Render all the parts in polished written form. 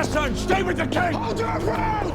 assassin! Stay with the king! Hold your ground!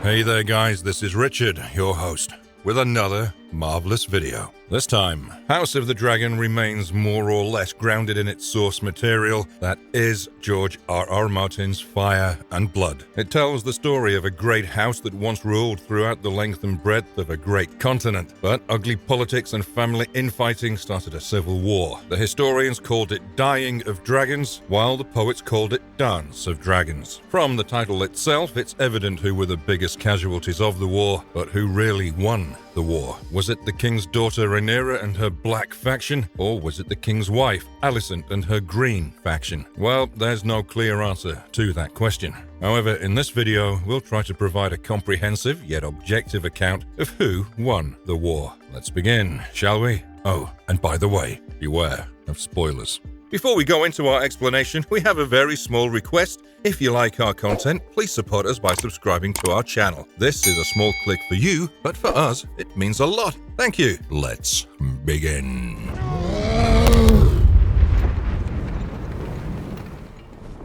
Hey there guys, this is Richard, your host, with another marvelous video. This time, House of the Dragon remains more or less grounded in its source material, that is George R.R. Martin's Fire and Blood. It tells the story of a great house that once ruled throughout the length and breadth of a great continent, but ugly politics and family infighting started a civil war. The historians called it Dying of Dragons, while the poets called it Dance of Dragons. From the title itself, it's evident who were the biggest casualties of the war, but who really won the war. Was it the king's daughter Rhaenyra and her black faction, or was it the king's wife Alicent and her green faction? Well, there's no clear answer to that question. However, in this video, we'll try to provide a comprehensive yet objective account of who won the war. Let's begin, shall we? Oh, and by the way, beware of spoilers. Before we go into our explanation, we have a very small request. If you like our content, please support us by subscribing to our channel. This is a small click for you, but for us, it means a lot. Thank you. Let's begin.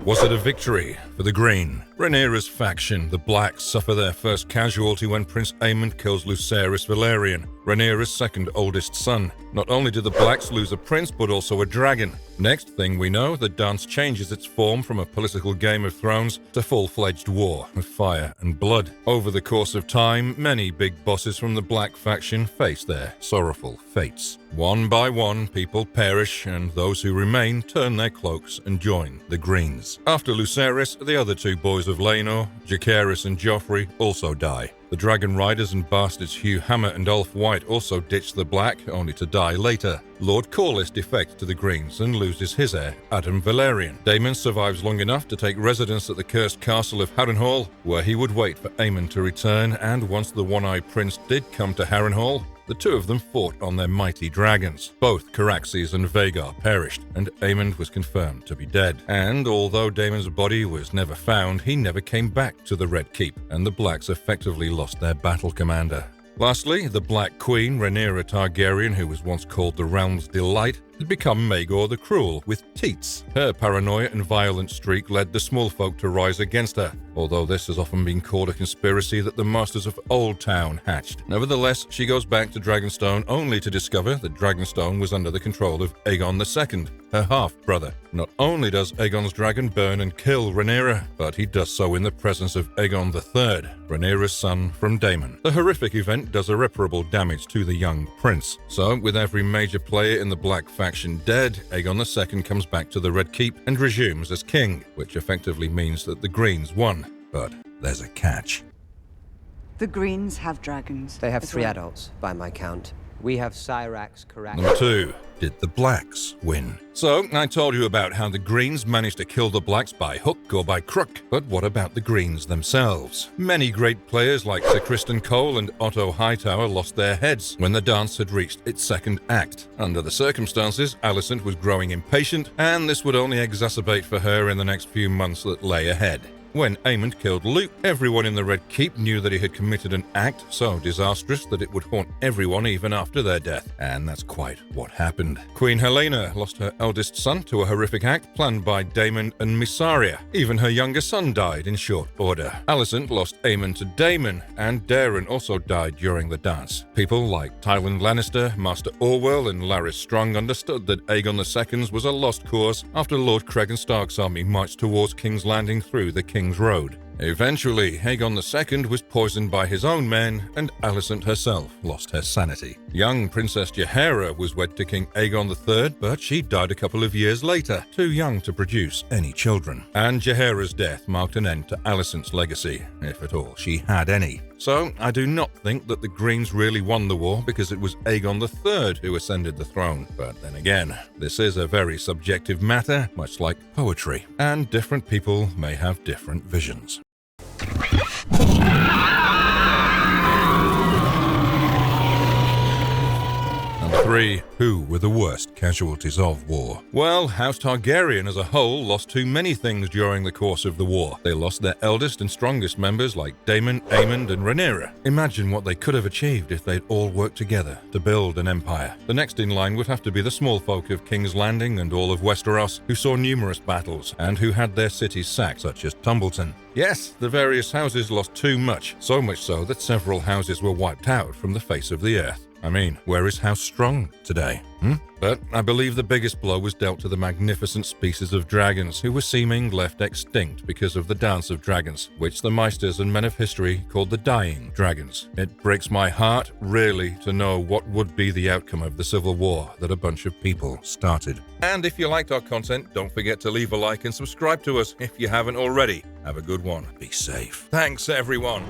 Was it a victory for the Green? Rhaenyra's faction, the Blacks, suffer their first casualty when Prince Aemond kills Lucerys Velaryon, Rhaenyra's second oldest son. Not only did the Blacks lose a prince, but also a dragon. Next thing we know, the dance changes its form from a political Game of Thrones to full-fledged war of fire and blood. Over the course of time, many big bosses from the Black faction face their sorrowful fates. One by one, people perish, and those who remain turn their cloaks and join the Greens. After Lucerys, the other two boys of Laenor, Jacaerys and Joffrey, also die. The Dragon Riders and bastards Hugh Hammer and Ulf White also ditch the Black, only to die later. Lord Corlys defects to the Greens and loses his heir, Adam Velaryon. Daemon survives long enough to take residence at the cursed castle of Harrenhal, where he would wait for Aemond to return, and once the One-Eyed Prince did come to Harrenhal, the two of them fought on their mighty dragons. Both Caraxes and Vhagar perished, and Aemond was confirmed to be dead. And although Daemon's body was never found, he never came back to the Red Keep, and the Blacks effectively lost their battle commander. Lastly, the Black Queen, Rhaenyra Targaryen, who was once called the Realm's Delight, had become Maegor the Cruel with teats. Her paranoia and violent streak led the small folk to rise against her, although this has often been called a conspiracy that the Masters of Old Town hatched. Nevertheless, she goes back to Dragonstone only to discover that Dragonstone was under the control of Aegon II, her half-brother. Not only does Aegon's dragon burn and kill Rhaenyra, but he does so in the presence of Aegon III, Rhaenyra's son from Daemon. The horrific event does irreparable damage to the young prince. So, with every major player in the Black faction dead, Aegon II comes back to the Red Keep and resumes as king, which effectively means that the Greens won. But there's a catch. The Greens have dragons. They have as 3 well. adults, by my count. We have Syrax, Caraxes. Number 2. Did the Blacks win? So, I told you about how the Greens managed to kill the Blacks by hook or by crook. But what about the Greens themselves? Many great players like Sir Criston Cole and Otto Hightower lost their heads when the dance had reached its second act. Under the circumstances, Alicent was growing impatient, and this would only exacerbate for her in the next few months that lay ahead. When Aemond killed Luke, everyone in the Red Keep knew that he had committed an act so disastrous that it would haunt everyone even after their death. And that's quite what happened. Queen Helena lost her eldest son to a horrific act planned by Daemon and Mysaria. Even her younger son died in short order. Alicent lost Aemond to Daemon, and Daeron also died during the dance. People like Tywin Lannister, Maester Orwell, and Larys Strong understood that Aegon II's was a lost cause after Lord Cregan Stark's army marched towards King's Landing through the King's Road. Eventually, Aegon II was poisoned by his own men, and Alicent herself lost her sanity. Young Princess Jaehaera was wed to King Aegon III, but she died a couple of years later, too young to produce any children. And Jaehaera's death marked an end to Alicent's legacy, if at all she had any. So, I do not think that the Greens really won the war because it was Aegon III who ascended the throne. But then again, this is a very subjective matter, much like poetry, and different people may have different visions. And 3. Who were the worst casualties of war? Well, House Targaryen as a whole lost too many things during the course of the war. They lost their eldest and strongest members like Daemon, Aemond, and Rhaenyra. Imagine what they could have achieved if they'd all worked together to build an empire. The next in line would have to be the small folk of King's Landing and all of Westeros, who saw numerous battles and who had their cities sacked, such as Tumbleton. Yes, the various houses lost too much, so much so that several houses were wiped out from the face of the earth. I mean, where is House Strong today? But I believe the biggest blow was dealt to the magnificent species of dragons who were seeming left extinct because of the Dance of Dragons, which the Meisters and men of history called the Dying Dragons. It breaks my heart, really, to know what would be the outcome of the civil war that a bunch of people started. And if you liked our content, don't forget to leave a like and subscribe to us if you haven't already. Have a good one. Be safe. Thanks, everyone.